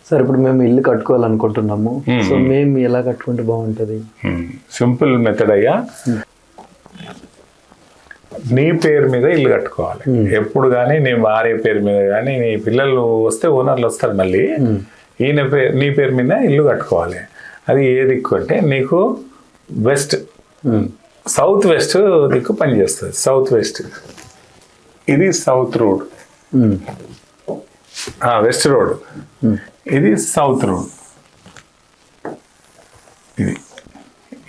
Sir ఇప్పుడు మేము ఇల్లు కట్టుకోవాలనుకుంటున్నాము, సో మేము ఎలా కట్టుకుంటే బాగుంటుంది? సింపుల్ మెథడ్ అయ్యా, నీ పేరు మీద ఇల్లు కట్టుకోవాలి. ఎప్పుడు కానీ నీ భార్య పేరు మీద కానీ, నీ పిల్లలు వస్తే ఓనర్లు వస్తారు, మళ్ళీ నీ పేరు మీద ఇల్లు కట్టుకోవాలి. అది ఏ దిక్కు అంటే నీకు వెస్ట్, సౌత్ వెస్ట్ దిక్కు పనిచేస్తుంది. సౌత్ వెస్ట్, ఇది సౌత్ రోడ్, వెస్ట్ రోడ్, ఇది సౌత్ రోడ్. ఇది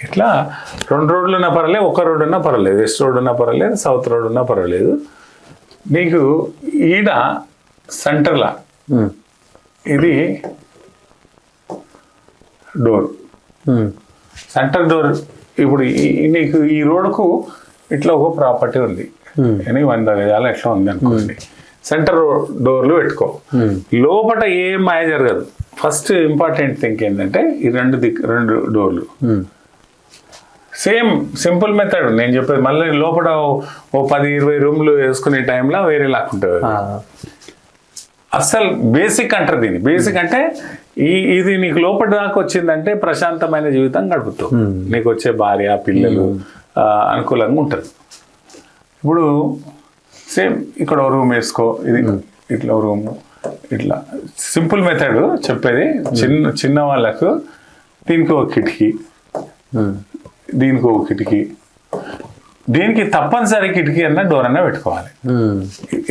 ఇట్లా 2 రోడ్లు ఉన్నా పర్వాలేదు, 1 రోడ్ ఉన్నా పర్వాలేదు, వెస్ట్ రోడ్ ఉన్నా పర్వాలేదు, సౌత్ రోడ్ ఉన్నా పర్వాలేదు. నీకు ఈడ సెంటర్లా ఇది డోర్, సెంటర్ డోర్. ఇప్పుడు నీకు ఈ రోడ్కు ఇట్లా ఒక ప్రాపర్టీ ఉంది, 100 గజాలు ఎట్లా ఉంది అనుకోండి. సెంటర్ డోర్లు పెట్టుకో, లోపల ఏం మాయ జరగదు. ఫస్ట్ ఇంపార్టెంట్ థింగ్ ఏంటంటే ఈ 2 డోర్లు సేమ్ సింపుల్ మెథడ్ నేను చెప్పేది. మళ్ళీ లోపల ఓ 10-20 రూమ్లు వేసుకునే టైంలో వేరే లాక్కుంటుంది. అస్సలు బేసిక్ అంటారు దీన్ని. బేసిక్ అంటే ఇది నీకు లోపల దాకా వచ్చిందంటే ప్రశాంతమైన జీవితం గడుపుతావు. నీకు వచ్చే భార్య పిల్లలు అనుకూలంగా ఉంటుంది. ఇప్పుడు సేమ్ ఇక్కడ ఒక రూమ్ వేసుకో, ఇది ఇట్లా ఒక రూమ్, ఇట్లా సింపుల్ మెథడ్ చెప్పేది. చిన్న వాళ్ళకు దీనికి ఒక కిటికీ, దీనికి ఒక కిటికీ, దీనికి తప్పనిసరి కిటికీ అన్న డోర్ అన్న పెట్టుకోవాలి.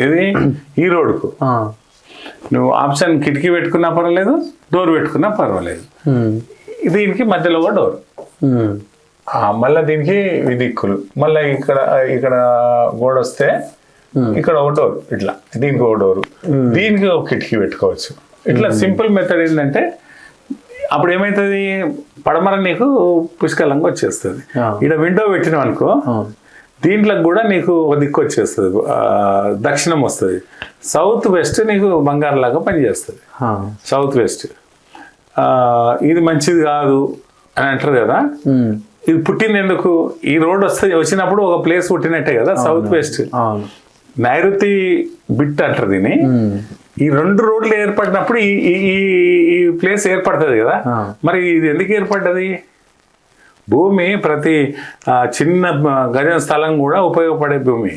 ఇది ఈ రోడ్కు నువ్వు ఆప్షన్ కిటికీ పెట్టుకున్నా పర్వాలేదు, డోర్ పెట్టుకున్నా పర్వాలేదు. దీనికి మధ్యలో ఒక డోర్, మళ్ళీ దీనికి దిక్కులు, మళ్ళీ ఇక్కడ గోడ వస్తే ఇక్కడ ఒక డోర్, ఇట్లా దీనికి ఒక డోరు, దీనికి ఒక కిటికీ పెట్టుకోవచ్చు. ఇట్లా సింపుల్ మెథడ్ ఏంటంటే అప్పుడు ఏమవుతుంది, పడమర నీకు పుష్కలంగా వచ్చేస్తుంది. ఇక్కడ విండో పెట్టినాం అనుకో, దీంట్లో కూడా నీకు ఒక దిక్కు వచ్చేస్తుంది, దక్షిణం వస్తుంది. సౌత్ వెస్ట్ నీకు బంగారం లాగా పనిచేస్తుంది. సౌత్ వెస్ట్ ఇది మంచిది కాదు అని అంటారు కదా. ఇది పుట్టింది ఎందుకు, ఈ రోడ్ వచ్చినప్పుడు ఒక ప్లేస్ పుట్టినట్టే కదా సౌత్ వెస్ట్. నైరుతి బిట్ అంటారు దీన్ని. ఈ 2 రోడ్లు ఏర్పడినప్పుడు ఈ ప్లేస్ ఏర్పడుతుంది కదా. మరి ఇది ఎందుకు ఏర్పడ్డది? భూమి ప్రతి చిన్న గజం స్థలం కూడా ఉపయోగపడే భూమి.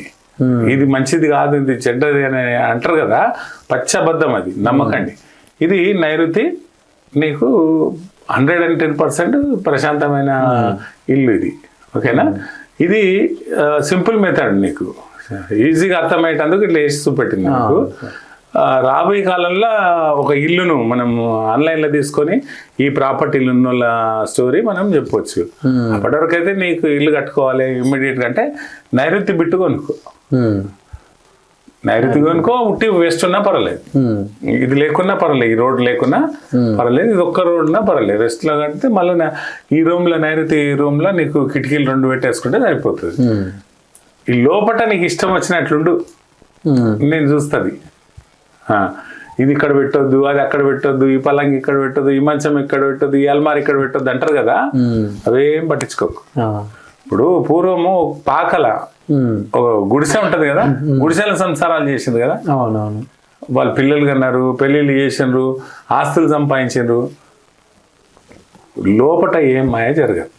ఇది మంచిది కాదు, ఇది చెడ్డది అని అంటారు కదా, పచ్చబద్ధం, అది నమ్మకండి. ఇది నైరుతి నీకు 110% ప్రశాంతమైన ఇల్లు ఇది. ఓకేనా? ఇది సింపుల్ మెథడ్, నీకు ఈజీగా అర్థమయ్యేటందుకు ఇట్లా వేసి చూపెట్టింది. నాకు రాబోయే కాలంలో ఒక ఇల్లును మనం ఆన్లైన్లో తీసుకొని ఈ ప్రాపర్టీలు ఉన్న వాళ్ళ స్టోరీ మనం చెప్పవచ్చు. అప్పటివరకు అయితే నీకు ఇల్లు కట్టుకోవాలి ఇమ్మీడియట్గా అంటే నైరుతి బిట్టు కొనుక్కో, నైరుతి కొనుక్కో. ఉట్టి వెస్ట్ ఉన్నా పర్వాలేదు, ఇది లేకున్నా పర్వాలేదు, ఈ రోడ్ లేకున్నా పర్వాలేదు, ఇది ఒక్క రోడ్ ఉన్నా పర్వాలేదు. వెస్ట్లో కడితే మళ్ళీ ఈ రూమ్లో నైరుతి రూమ్లో నీకు కిటికీలు 2 పెట్టేసుకుంటే సరిపోతుంది. ఈ లోపల నీకు ఇష్టం వచ్చినట్లుండు, నేను చూస్తుంది. ఇది ఇక్కడ పెట్టొద్దు, అది అక్కడ పెట్టొద్దు, ఈ పలంగి ఇక్కడ పెట్టొద్దు, ఈ మంచం ఇక్కడ పెట్టొద్దు, ఈ అల్మారి ఇక్కడ పెట్టొద్దు అంటారు కదా, అవేం పట్టించుకోకు. ఇప్పుడు పూర్వము పాకల ఒక గుడిసె ఉంటది కదా, గుడిసెల సంసారాలు చేసింది కదా. అవునవును. వాళ్ళు పిల్లలు కన్నారు, పెళ్ళిళ్ళు చేసిండ్రు, ఆస్తులు సంపాదించిండ్రు. లోపల ఏం మాయ జరగదు.